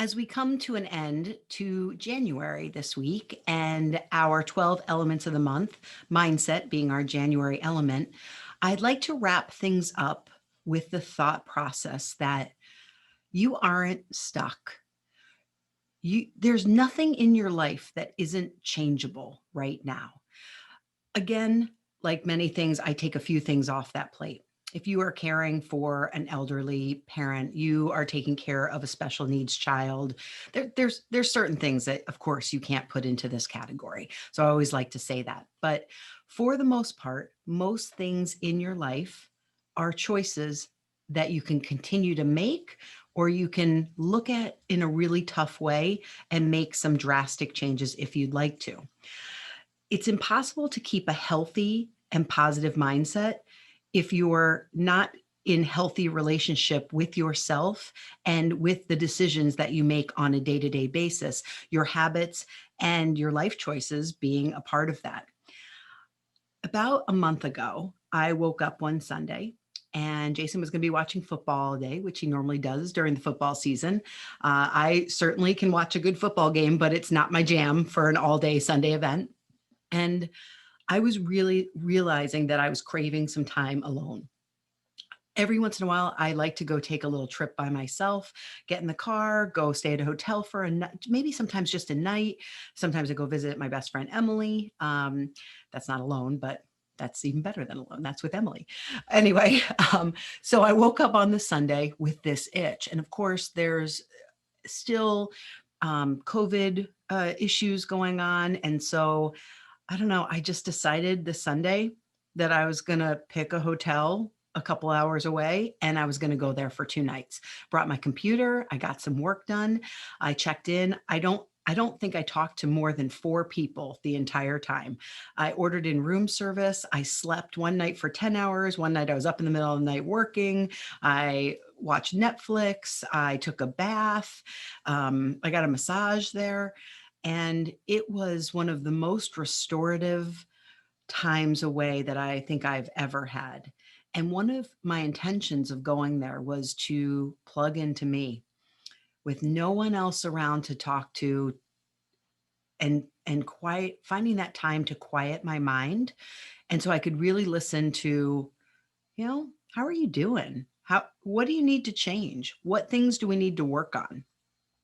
As we come to an end to January this week and our 12 elements of the month, mindset being our January element, I'd like to wrap things up with the thought process that you aren't stuck. There's nothing in your life that isn't changeable right now. Again, like many things, I take a few things off that plate. If you are caring for an elderly parent, you are taking care of a special needs child, there's certain things that, of course, you can't put into this category. So I always like to say that. But for the most part, most things in your life are choices that you can continue to make, or you can look at in a really tough way and make some drastic changes if you'd like to. It's impossible to keep a healthy and positive mindset if you're not in healthy relationship with yourself and with the decisions that you make on a day-to-day basis, your habits and your life choices being a part of that. About a month ago, I woke up one Sunday and Jason was going to be watching football all day, which he normally does during the football season. I certainly can watch a good football game, but it's not my jam for an all-day Sunday event. And I was really realizing that I was craving some time alone. Every once in a while, I like to go take a little trip by myself, get in the car, go stay at a hotel for a night, maybe sometimes just a night. Sometimes I go visit my best friend, Emily. That's not alone, but that's even better than alone. That's with Emily. Anyway, so I woke up on the Sunday with this itch. And of course, there's still COVID issues going on. And so I don't know. I just decided this Sunday that I was going to pick a hotel a couple hours away and I was going to go there for 2 nights. Brought my computer. I got some work done. I checked in. I don't think I talked to more than 4 people the entire time. I ordered in room service. I slept one night for 10 hours. One night I was up in the middle of the night working. I watched Netflix. I took a bath. I got a massage there. And it was one of the most restorative times away that I think I've ever had. And one of my intentions of going there was to plug into me with no one else around to talk to, and quiet, finding that time to quiet my mind. And so I could really listen to, how are you doing? What do you need to change? What things do we need to work on?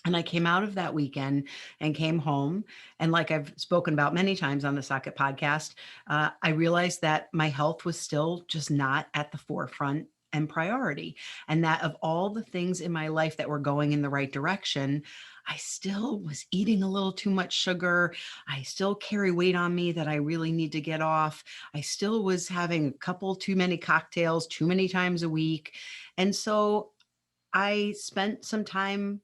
And I came out of that weekend and came home. And like I've spoken about many times on the Socket podcast, I realized that my health was still just not at the forefront and priority. And that of all the things in my life that were going in the right direction, I still was eating a little too much sugar. I still carry weight on me that I really need to get off. I still was having a couple too many cocktails too many times a week. And so I spent some time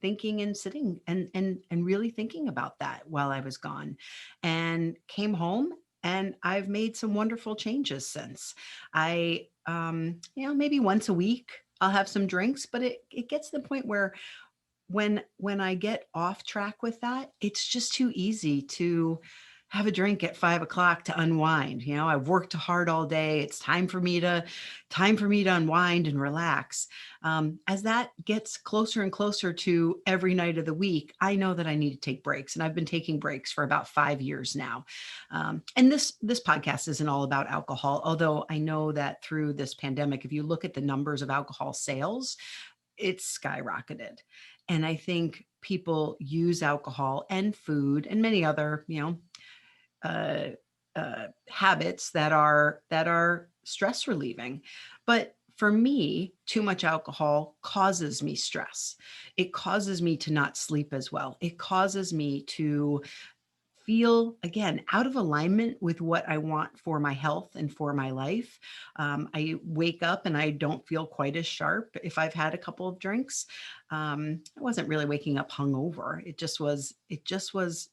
thinking and sitting and really thinking about that while I was gone, and came home and I've made some wonderful changes since. I maybe once a week I'll have some drinks, but it gets to the point where when I get off track with that, it's just too easy to have a drink at 5 o'clock to unwind. I've worked hard all day. It's time for me to unwind and relax. As that gets closer and closer to every night of the week, I know that I need to take breaks, and I've been taking breaks for about 5 years now. And this podcast isn't all about alcohol, although I know that through this pandemic, if you look at the numbers of alcohol sales, it's skyrocketed. And I think people use alcohol and food and many other, uh, habits that are stress relieving. But for me, too much alcohol causes me stress. It causes me to not sleep as well. It causes me to feel, again, out of alignment with what I want for my health and for my life. I wake up and I don't feel quite as sharp if I've had a couple of drinks. I wasn't really waking up hungover. It just was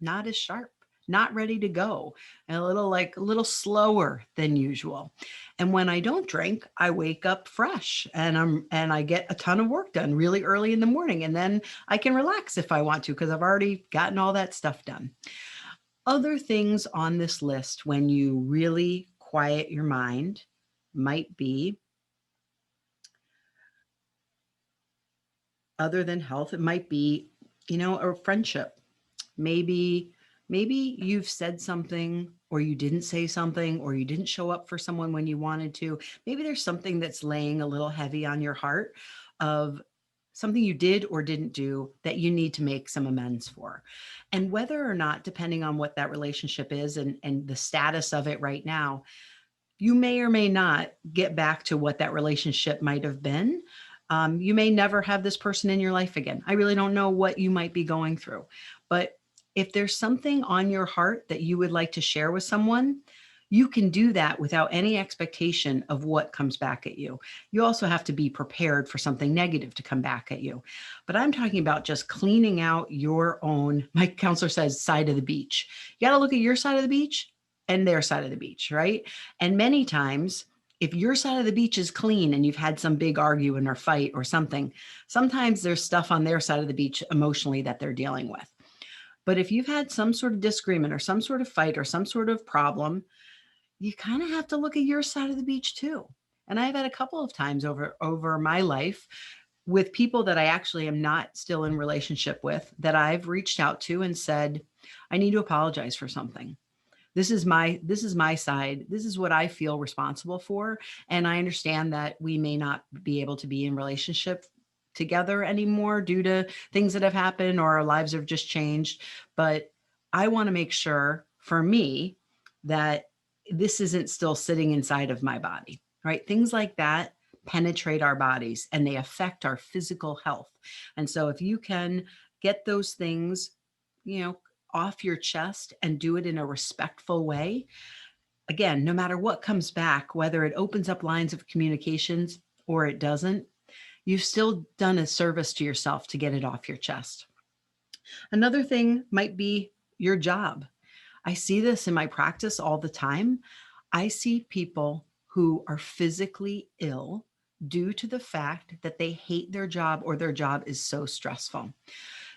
not as sharp, not ready to go, and a little slower than usual. And when I don't drink, I wake up fresh and I get a ton of work done really early in the morning. And then I can relax if I want to, because I've already gotten all that stuff done. Other things on this list when you really quiet your mind might be other than health. It might be, a friendship. Maybe maybe you've said something, or you didn't say something, or you didn't show up for someone when you wanted to. Maybe there's something that's laying a little heavy on your heart, of something you did or didn't do that you need to make some amends for. And whether or not, depending on what that relationship is and the status of it right now, you may or may not get back to what that relationship might have been. You may never have this person in your life again. I really don't know what you might be going through. But if there's something on your heart that you would like to share with someone, you can do that without any expectation of what comes back at you. You also have to be prepared for something negative to come back at you. But I'm talking about just cleaning out your own, my counselor says, side of the beach. You got to look at your side of the beach and their side of the beach, right? And many times, if your side of the beach is clean and you've had some big argument or fight or something, sometimes there's stuff on their side of the beach emotionally that they're dealing with. But if you've had some sort of disagreement or some sort of fight or some sort of problem, you kind of have to look at your side of the beach too. And I've had a couple of times over my life with people that I actually am not still in relationship with, that I've reached out to and said, I need to apologize for something. This is my side. This is what I feel responsible for, and I understand that we may not be able to be in relationship together anymore due to things that have happened, or our lives have just changed. But I want to make sure, for me, that this isn't still sitting inside of my body, right? Things like that penetrate our bodies and they affect our physical health. And so if you can get those things, you know, off your chest and do it in a respectful way, again, no matter what comes back, whether it opens up lines of communications or it doesn't, you've still done a service to yourself to get it off your chest. Another thing might be your job. I see this in my practice all the time. I see people who are physically ill due to the fact that they hate their job or their job is so stressful.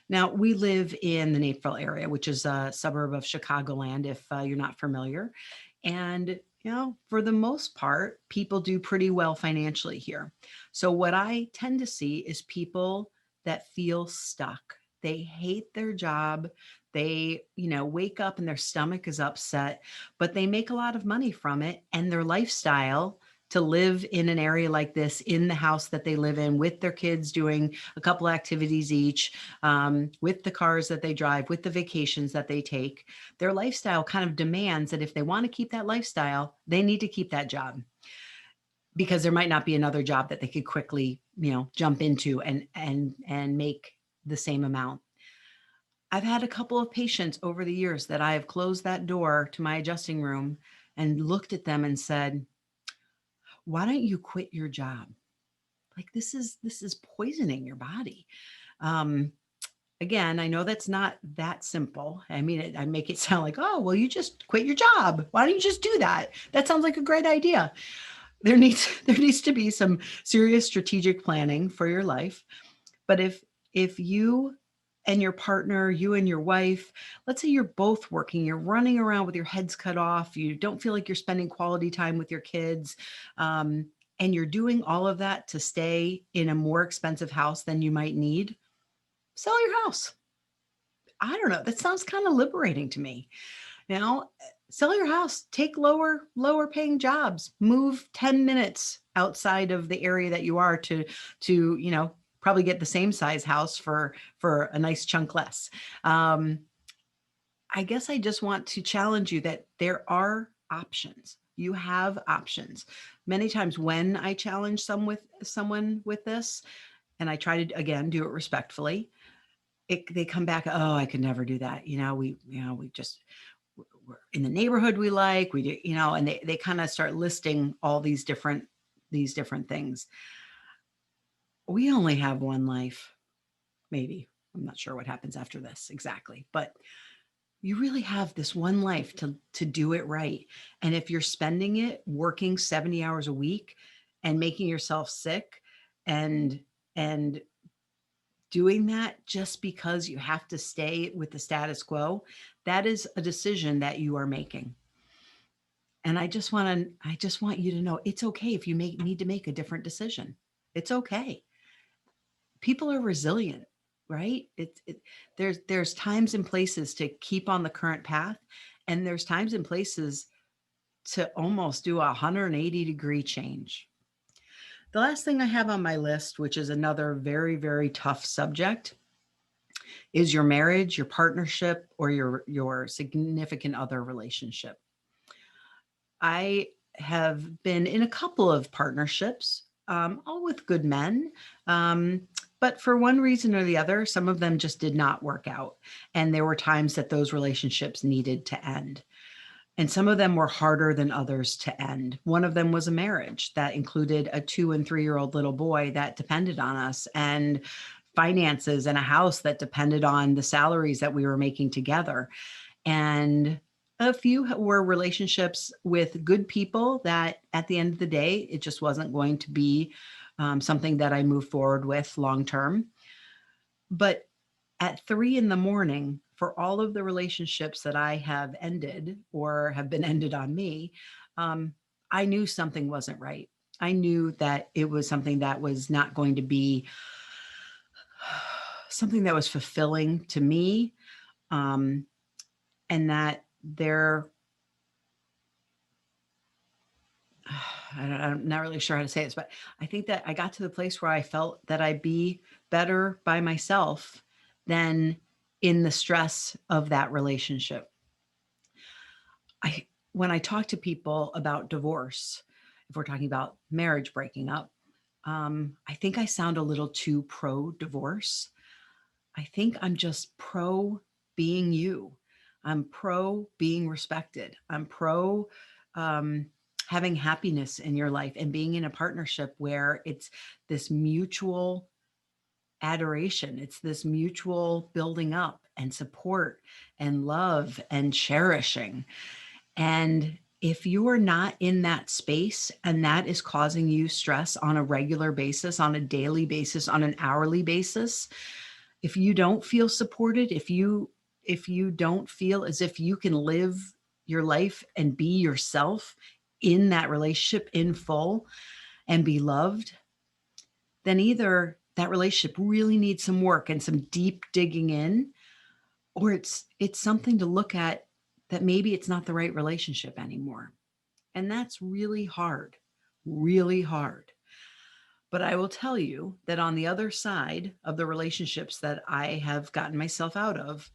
Now, we live in the Naperville area, which is a suburb of Chicagoland, if you're not familiar. And, for the most part, people do pretty well financially here. So, what I tend to see is people that feel stuck. They hate their job. They, wake up and their stomach is upset, but they make a lot of money from it. And their lifestyle, to live in an area like this, in the house that they live in, with their kids doing a couple activities each, with the cars that they drive, with the vacations that they take, their lifestyle kind of demands that if they want to keep that lifestyle, they need to keep that job, because there might not be another job that they could quickly, jump into and make the same amount. I've had a couple of patients over the years that I have closed that door to my adjusting room and looked at them and said, why don't you quit your job? Like, this is poisoning your body. Um, Again, I know that's not that simple. I mean, I make it sound like, oh, well, you just quit your job. Why don't you just do that? That sounds like a great idea. There needs to be some serious strategic planning for your life. But if you and your partner, you and your wife, let's say you're both working, you're running around with your heads cut off, you don't feel like you're spending quality time with your kids, and you're doing all of that to stay in a more expensive house than you might need, sell your house. I don't know. That sounds kind of liberating to me. You know, sell your house, take lower paying jobs, move 10 minutes outside of the area that you are to, probably get the same size house for a nice chunk less. Um, I guess I just want to challenge you that there are options. You have options. Many times when I challenge someone with this, and I try to again do it respectfully, they come back, oh, I could never do that. We just, we're in the neighborhood we like, we do, and they kind of start listing all these different things. We only have one life, maybe. I'm not sure what happens after this exactly, but you really have this one life to do it right. And if you're spending it working 70 hours a week and making yourself sick and and doing that just because you have to stay with the status quo, that is a decision that you are making. And I just want you to know it's okay if you need to make a different decision. It's okay. people are resilient, right? There's times and places to keep on the current path, and there's times and places to almost do a 180-degree change. The last thing I have on my list, which is another very, very tough subject, is your marriage, your partnership, or your significant other relationship. I have been in a couple of partnerships, all with good men. But for one reason or the other, some of them just did not work out. And there were times that those relationships needed to end. And some of them were harder than others to end. One of them was a marriage that included a 2 and 3-year-old little boy that depended on us, and finances and a house that depended on the salaries that we were making together. And a few were relationships with good people that at the end of the day, it just wasn't going to be something that I move forward with long term. But at 3 in the morning, for all of the relationships that I have ended or have been ended on me, I knew something wasn't right. I knew that it was something that was not going to be something that was fulfilling to me, and that I'm not really sure how to say this, but I think that I got to the place where I felt that I'd be better by myself than in the stress of that relationship. When I talk to people about divorce, if we're talking about marriage breaking up, I think I sound a little too pro divorce. I think I'm just pro being you. I'm pro being respected. I'm pro having happiness in your life and being in a partnership where it's this mutual adoration. It's this mutual building up and support and love and cherishing. And if you are not in that space and that is causing you stress on a regular basis, on a daily basis, on an hourly basis, if you don't feel supported, if you don't feel as if you can live your life and be yourself in that relationship in full and be loved, then either that relationship really needs some work and some deep digging in, or it's something to look at that maybe it's not the right relationship anymore. And that's really hard, really hard. But I will tell you that on the other side of the relationships that I have gotten myself out of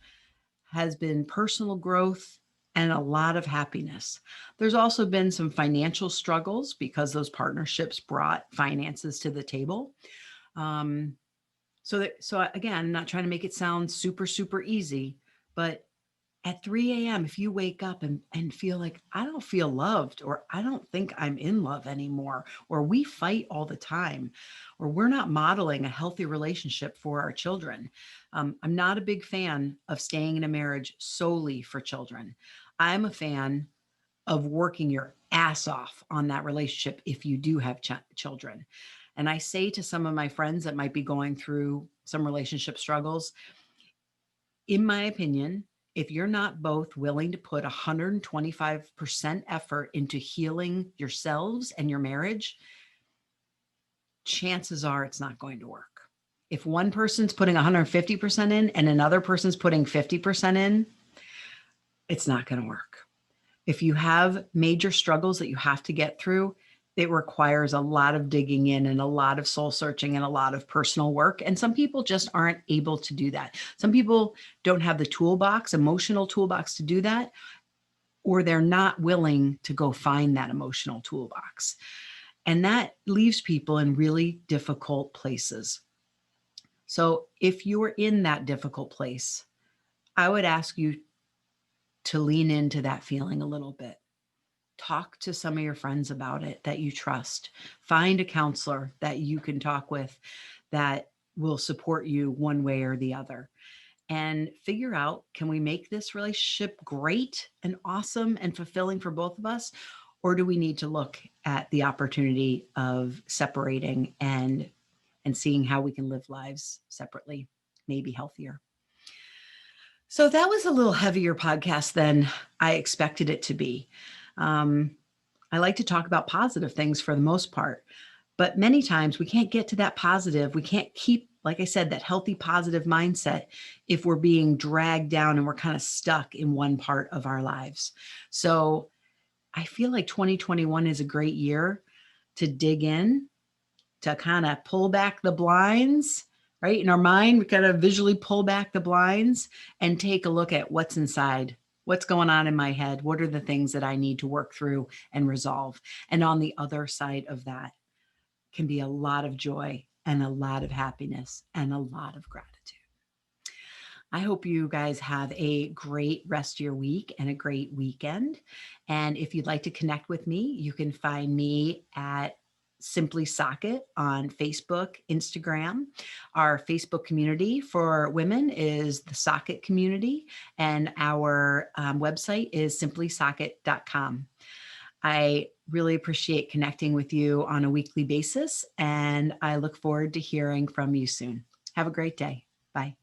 has been personal growth and a lot of happiness. There's also been some financial struggles because those partnerships brought finances to the table. So again, I'm not trying to make it sound super, super easy, but at 3 a.m., if you wake up and feel like, I don't feel loved, or I don't think I'm in love anymore, or we fight all the time, or we're not modeling a healthy relationship for our children. I'm not a big fan of staying in a marriage solely for children. I'm a fan of working your ass off on that relationship if you do have children. And I say to some of my friends that might be going through some relationship struggles, in my opinion, if you're not both willing to put 125% effort into healing yourselves and your marriage, chances are it's not going to work. If one person's putting 150% in and another person's putting 50% in, it's not going to work. If you have major struggles that you have to get through, it requires a lot of digging in and a lot of soul searching and a lot of personal work. And some people just aren't able to do that. Some people don't have the toolbox, emotional toolbox to do that, or they're not willing to go find that emotional toolbox. And that leaves people in really difficult places. So if you're in that difficult place, I would ask you to lean into that feeling a little bit. Talk to some of your friends about it that you trust. Find a counselor that you can talk with that will support you one way or the other. And figure out, can we make this relationship great and awesome and fulfilling for both of us? Or do we need to look at the opportunity of separating and seeing how we can live lives separately, maybe healthier? So that was a little heavier podcast than I expected it to be. I like to talk about positive things for the most part, but many times we can't get to that positive. We can't keep like I said, that healthy, positive mindset if we're being dragged down and we're kind of stuck in one part of our lives. So I feel like 2021 is a great year to dig in, to kind of pull back the blinds, right? In our mind, we kind of visually pull back the blinds and take a look at what's inside. What's going on in my head? What are the things that I need to work through and resolve? And on the other side of that can be a lot of joy and a lot of happiness and a lot of gratitude. I hope you guys have a great rest of your week and a great weekend. And if you'd like to connect with me, you can find me at Simply Socket on Facebook, Instagram. Our Facebook community for women is the Socket community, and our website is simplysocket.com. I really appreciate connecting with you on a weekly basis, and I look forward to hearing from you soon. Have a great day. Bye.